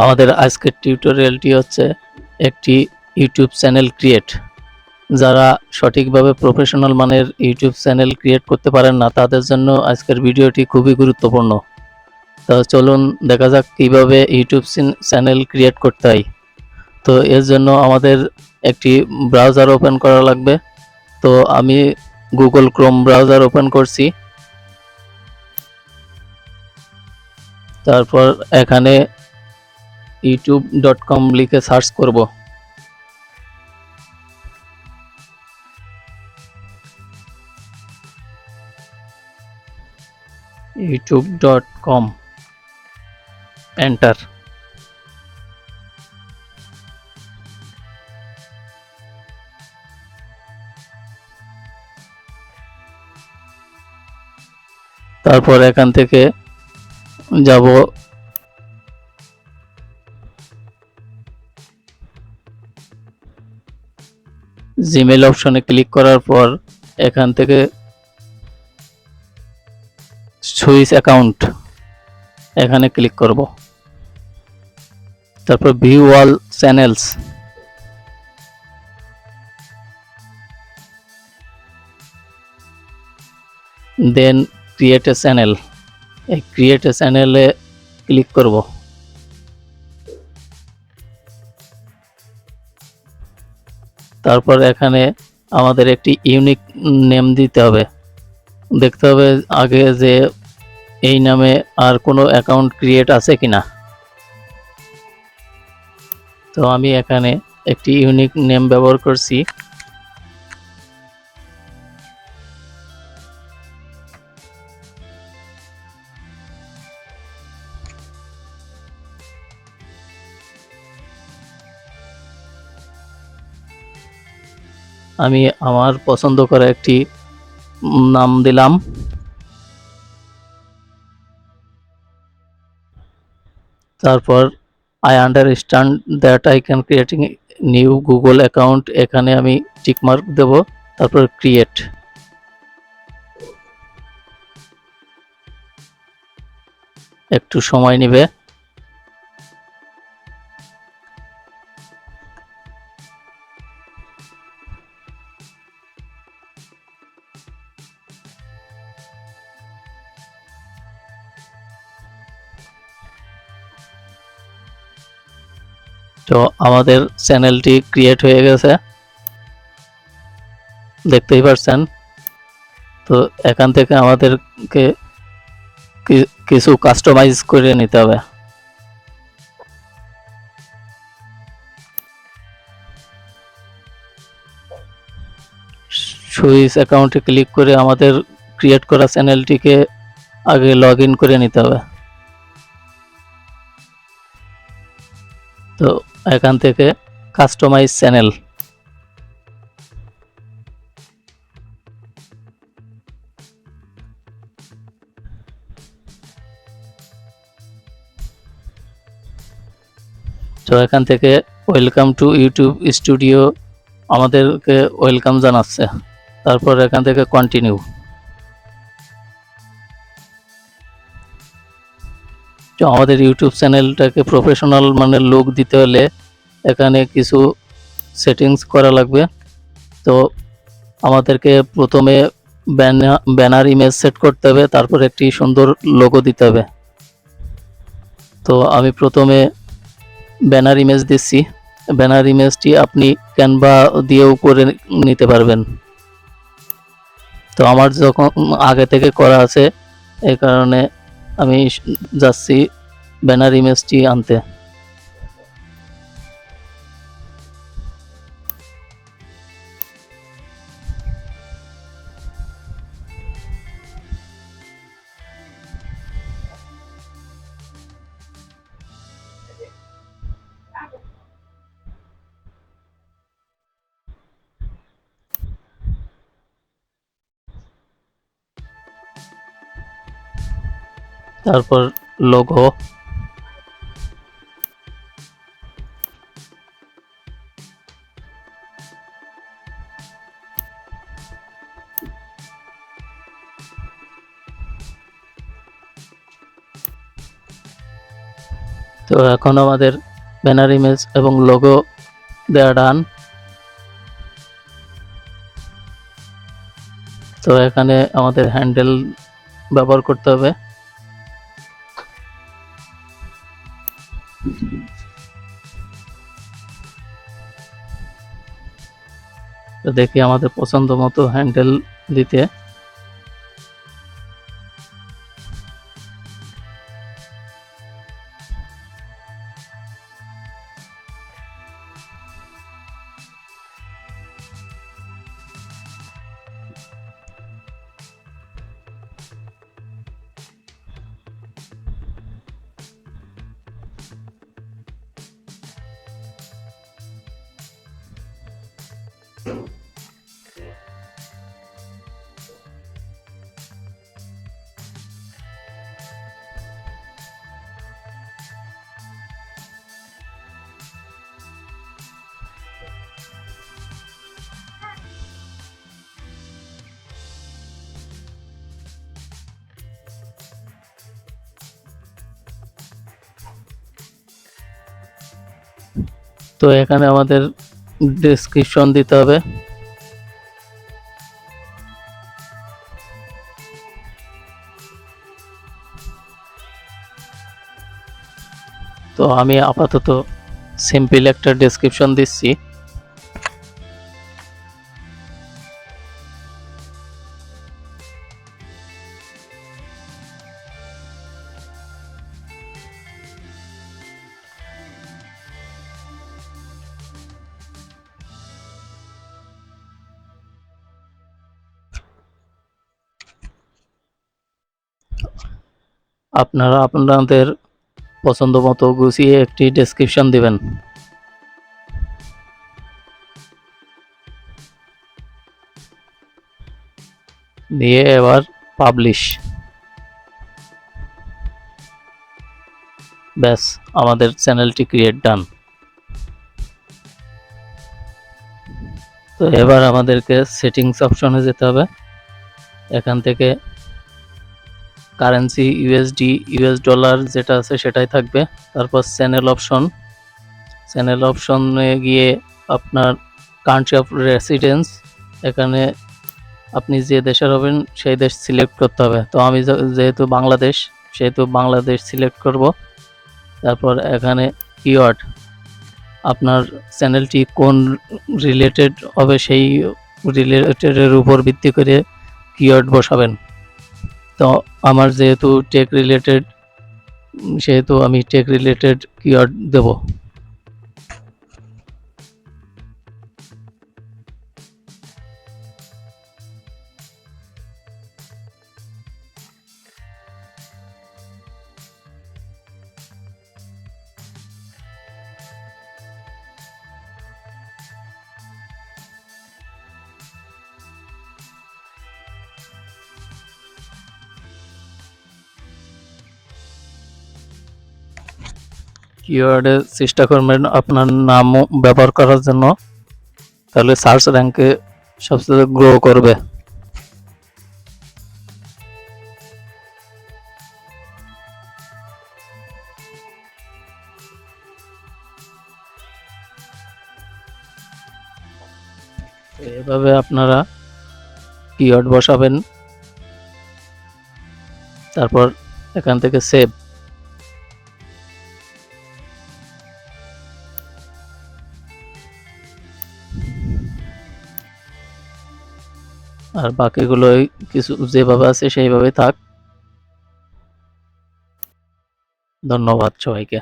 আমাদের আজকের টিউটোরিয়ালটি হচ্ছে একটি ইউটিউব চ্যানেল ক্রিয়েট। যারা সঠিকভাবে প্রফেশনাল মানের ইউটিউব চ্যানেল ক্রিয়েট করতে পারেন না, তাদের জন্য আজকের ভিডিওটি খুবই গুরুত্বপূর্ণ। তো চলুন দেখা যাক কীভাবে ইউটিউব চ্যানেল ক্রিয়েট করতে হয়। তো এর জন্য আমাদের একটি ব্রাউজার ওপেন করা লাগবে। তো আমি গুগল ক্রোম ব্রাউজার ওপেন করছি। তারপর এখানে youtube.com লিখে সার্চ করব। youtube.com enter. তারপর এখান থেকে যাব জিমেল অপশনে ক্লিক করার পর এখান থেকে সুইচ অ্যাকাউন্ট এখানে ক্লিক করব। তারপর view all channels, then create a channel, এই ক্রিয়েট এ চ্যানেলে ক্লিক করব। তারপর এখানে আমাদের একটি ইউনিক নেম দিতে হবে। দেখতে হবে আগে যে এই নামে আর কোনো অ্যাকাউন্ট ক্রিয়েট আছে কিনা। তো আমি এখানে একটি ইউনিক নেম ব্যবহার করছি। আমি আমার পছন্দ করা একটি নাম দিলাম। তারপর I understand that I can creating new Google account, এখানে আমি টিকমার্ক দেব। তারপর ক্রিয়েট। একটু সময় নেবে। তো আমাদের চ্যানেলটি ক্রিয়েট হয়ে গেছে, দেখতেই পাচ্ছেন। তো এখান থেকে আমাদেরকে কিছু কাস্টমাইজ করে নিতে হবে। সুইচ অ্যাকাউন্টে ক্লিক করে আমাদের ক্রিয়েট করা চ্যানেলটিকে আগে লগ ইন করে নিতে হবে। তো এখান থেকে কাস্টমাইজ চ্যানেল, তো এখান থেকে ওয়েলকাম টু ইউটিউব স্টুডিও আমাদেরকে ওয়েলকাম জানাচ্ছে। তারপর এখান থেকে কন্টিনিউ। তো আমাদের ইউটিউব চ্যানেলটাকে প্রফেশনাল মানের লুক দিতে হলে এখানে কিছু সেটিংস করা লাগবে। তো আমাদেরকে প্রথমে ব্যানার ইমেজ সেট করতে হবে, তারপর একটি সুন্দর লোগো দিতে হবে। তো আমি প্রথমে ব্যানার ইমেজ দিচ্ছি। ব্যানার ইমেজটি আপনি ক্যানভা দিয়েও করে নিতে পারবেন। তো আমার যখন আগে থেকে করা আছে, এই কারণে আমি যাচ্ছি ব্যানার ইমেজটি আনতে। তারপর লোগো, তো এখন আমাদের ব্যানার ইমেজ এবং লোগো দেওয়া ডান। তো এখানে আমাদের হ্যান্ডেল ব্যবহার করতে হবে। তো দেখি আমাদের পছন্দ মতো হ্যান্ডেল দিতে। তো এখানে আমাদের ডেসক্রিপশন দিতে হবে। তো আমি আপাতত সিম্পল একটা ডেসক্রিপশন দিচ্ছি। আপনারা আপনাদের পছন্দ মতো গুছিয়ে একটি ডেসক্রিপশন দিবেন। দিয়ে এবার পাবলিশ। ব্যাস, আমাদের চ্যানেলটি ক্রিয়েট ডান। তো এবার আমাদেরকে সেটিংস অপশনে যেতে হবে। এখান থেকে কারেন্সি ইউএসডি, ইউএস ডলার যেটা আছে সেটাই থাকবে। তারপর চ্যানেল অপশনে গিয়ে আপনার কান্ট্রি অফ রেসিডেন্স, এখানে আপনি যে দেশের হবেন সেই দেশ সিলেক্ট করতে হবে। তো আমি যেহেতু বাংলাদেশ, সেহেতু বাংলাদেশ সিলেক্ট করব। তারপর এখানে কিওয়ার্ড, আপনার চ্যানেলটি কোন রিলেটেড হবে সেই রিলেটেডের উপর ভিত্তি করে কিওয়ার্ড বসাবেন। তো আমার যেহেতু টেক রিলেটেড, সেহেতু আমি টেক রিলেটেড কিওয়ার্ড দেব। কিওয়ার্ডে চেষ্টা করবেন আপনার নাম ব্যবহার করার জন্য, তাহলে সার্চ র্যাঙ্কে সবচেয়ে গ্রো করবে। এভাবে আপনারা কিওয়ার্ড বসাবেন। তারপর এখান থেকে সেভ। আর বাকিগুলো কিছু যেভাবে আছে সেইভাবেই থাক। ধন্যবাদ সবাইকে।